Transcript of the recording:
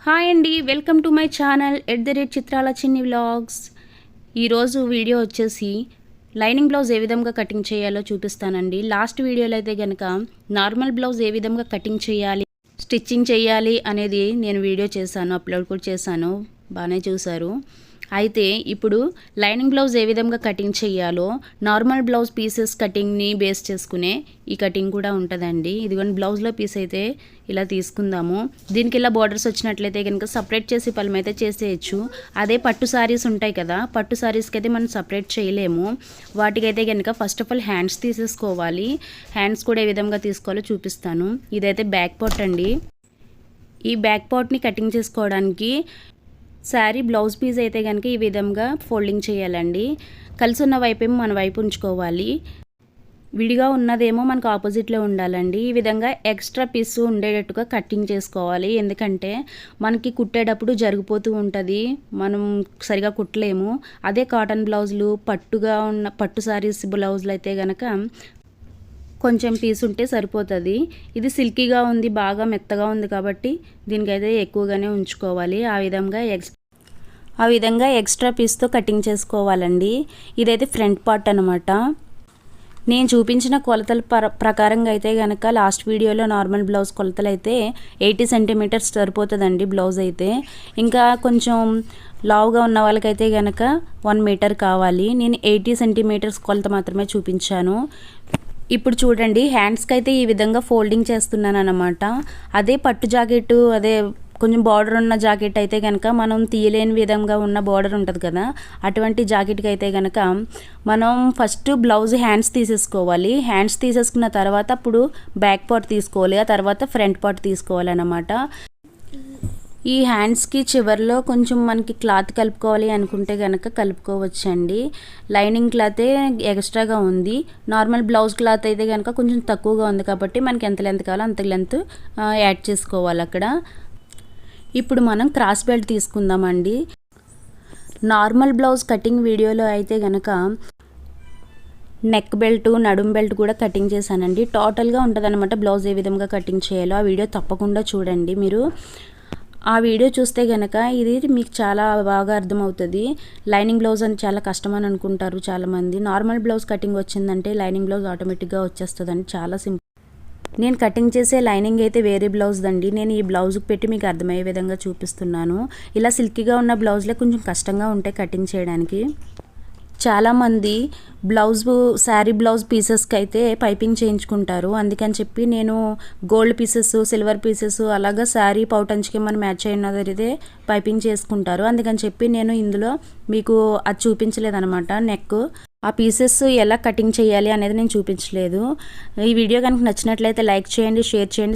Hi అండి, welcome to my channel చిత్రాల చిన్ని వ్లాగ్స్. ఈరోజు వీడియో వచ్చేసి లైనింగ్ బ్లౌజ్ ఏ విధంగా కటింగ్ చేయాలో చూపిస్తానండి. లాస్ట్ వీడియోలో అయితే కనుక నార్మల్ బ్లౌజ్ ఏ విధంగా కటింగ్ చేయాలి, స్టిచ్చింగ్ చేయాలి అనేది నేను వీడియో చేశాను, అప్లోడ్ కూడా చేశాను, బాగానే చూశారు. అయితే ఇప్పుడు లైనింగ్ బ్లౌజ్ ఏ విధంగా కటింగ్ చేయాలో నార్మల్ బ్లౌజ్ పీసెస్ కటింగ్ని బేస్ చేసుకునే ఈ కటింగ్ కూడా ఉంటుందండి. ఇదిగోండి బ్లౌజ్లో పీస్ అయితే ఇలా తీసుకుందాము. దీనికి ఇలా బార్డర్స్ వచ్చినట్లయితే కనుక సపరేట్ చేసి పళ్ళం అయితే చేసేయచ్చు. అదే పట్టు శారీస్ ఉంటాయి కదా, పట్టు శారీస్కి అయితే మనం సపరేట్ చేయలేము. వాటికైతే కనుక ఫస్ట్ ఆఫ్ ఆల్ హ్యాండ్స్ తీసేసుకోవాలి. హ్యాండ్స్ కూడా ఏ విధంగా తీసుకోవాలో చూపిస్తాను. ఇదైతే బ్యాక్ పార్ట్ అండి. ఈ బ్యాక్ పార్ట్ని కటింగ్ చేసుకోవడానికి శారీ బ్లౌజ్ పీస్ అయితే కనుక ఈ విధంగా ఫోల్డింగ్ చేయాలండి. కలిసి ఉన్న వైపేమో మన వైపు ఉంచుకోవాలి, విడిగా ఉన్నదేమో మనకు ఆపోజిట్లో ఉండాలండి. ఈ విధంగా ఎక్స్ట్రా పీస్ ఉండేటట్టుగా కటింగ్ చేసుకోవాలి. ఎందుకంటే మనకి కుట్టేటప్పుడు జరిగిపోతూ ఉంటుంది, మనం సరిగా కుట్టలేము. అదే కాటన్ బ్లౌజులు, పట్టుగా ఉన్న పట్టు శారీస్ బ్లౌజులు అయితే కనుక కొంచెం పీస్ ఉంటే సరిపోతుంది. ఇది సిల్కీగా ఉంది, బాగా మెత్తగా ఉంది కాబట్టి దీనికైతే ఎక్కువగానే ఉంచుకోవాలి. ఆ విధంగా ఎక్స్ట్రా పీస్తో కటింగ్ చేసుకోవాలండి. ఇదైతే ఫ్రంట్ పార్ట్ అనమాట. నేను చూపించిన కొలతల ప్రకారంగా అయితే కనుక లాస్ట్ వీడియోలో నార్మల్ బ్లౌజ్ కొలతలు అయితే 80 సెంటీమీటర్స్ సరిపోతుందండి బ్లౌజ్ అయితే. ఇంకా కొంచెం లావుగా ఉన్న వాళ్ళకైతే కనుక 1 మీటర్ కావాలి. నేను 80 సెంటీమీటర్స్ కొలత మాత్రమే చూపించాను. ఇప్పుడు చూడండి, హ్యాండ్స్కి అయితే ఈ విధంగా ఫోల్డింగ్ చేస్తున్నాను అన్నమాట. అదే పట్టు జాకెట్, అదే కొంచెం బార్డర్ ఉన్న జాకెట్ అయితే కనుక మనం తీయలేని విధంగా ఉన్న బార్డర్ ఉంటుంది కదా, అటువంటి జాకెట్కి అయితే కనుక మనం ఫస్ట్ బ్లౌజ్ హ్యాండ్స్ తీసేసుకోవాలి. హ్యాండ్స్ తీసేసుకున్న తర్వాత అప్పుడు బ్యాక్ పార్ట్ తీసుకోవాలి, ఆ తర్వాత ఫ్రంట్ పార్ట్ తీసుకోవాలి అన్నమాట. ఈ హ్యాండ్స్కి చివరిలో కొంచెం మనకి క్లాత్ కలుపుకోవాలి అనుకుంటే కనుక కలుపుకోవచ్చండి. లైనింగ్ క్లాతే ఎక్స్ట్రాగా ఉంది, నార్మల్ బ్లౌజ్ క్లాత్ అయితే కనుక కొంచెం తక్కువగా ఉంది కాబట్టి మనకి ఎంత లెంత్ కావాలో అంత లెంత్ యాడ్ చేసుకోవాలి అక్కడ. ఇప్పుడు మనం క్రాస్ బెల్ట్ తీసుకుందామండి. నార్మల్ బ్లౌజ్ కటింగ్ వీడియోలో అయితే కనుక నెక్ బెల్ట్, నడుం బెల్ట్ కూడా కటింగ్ చేశానండి. టోటల్గా ఉంటుంది అనమాట బ్లౌజ్ ఏ విధంగా కటింగ్ చేయాలో. ఆ వీడియో తప్పకుండా చూడండి. మీరు ఆ వీడియో చూస్తే కనుక ఇది మీకు చాలా బాగా అర్థమవుతుంది. లైనింగ్ బ్లౌజ్ అని చాలా కష్టం అని అనుకుంటారు చాలామంది. నార్మల్ బ్లౌజ్ కటింగ్ వచ్చిందంటే లైనింగ్ బ్లౌజ్ ఆటోమేటిక్గా వచ్చేస్తుందండి, చాలా సింపుల్. నేను కటింగ్ చేసే లైనింగ్ అయితే వేరే బ్లౌజ్ దండి. నేను ఈ బ్లౌజ్కి పెట్టి మీకు అర్థమయ్యే విధంగా చూపిస్తున్నాను. ఇలా సిల్కీగా ఉన్న బ్లౌజ్లే కొంచెం కష్టంగా ఉంటాయి కటింగ్ చేయడానికి. చాలామంది శారీ బ్లౌజ్ పీసెస్కి అయితే పైపింగ్ చేయించుకుంటారు. అందుకని చెప్పి నేను గోల్డ్ పీసెస్, సిల్వర్ పీసెస్ అలాగా శారీ పౌటంచ్కి మనం మ్యాచ్ అయినదైతే పైపింగ్ చేసుకుంటారు. అందుకని చెప్పి నేను ఇందులో మీకు అది చూపించలేదన్నమాట. నెక్ ఆ పీసెస్ ఎలా కటింగ్ చేయాలి అనేది నేను చూపించలేదు. ఈ వీడియో కనుక నచ్చినట్లయితే లైక్ చేయండి, షేర్ చేయండి.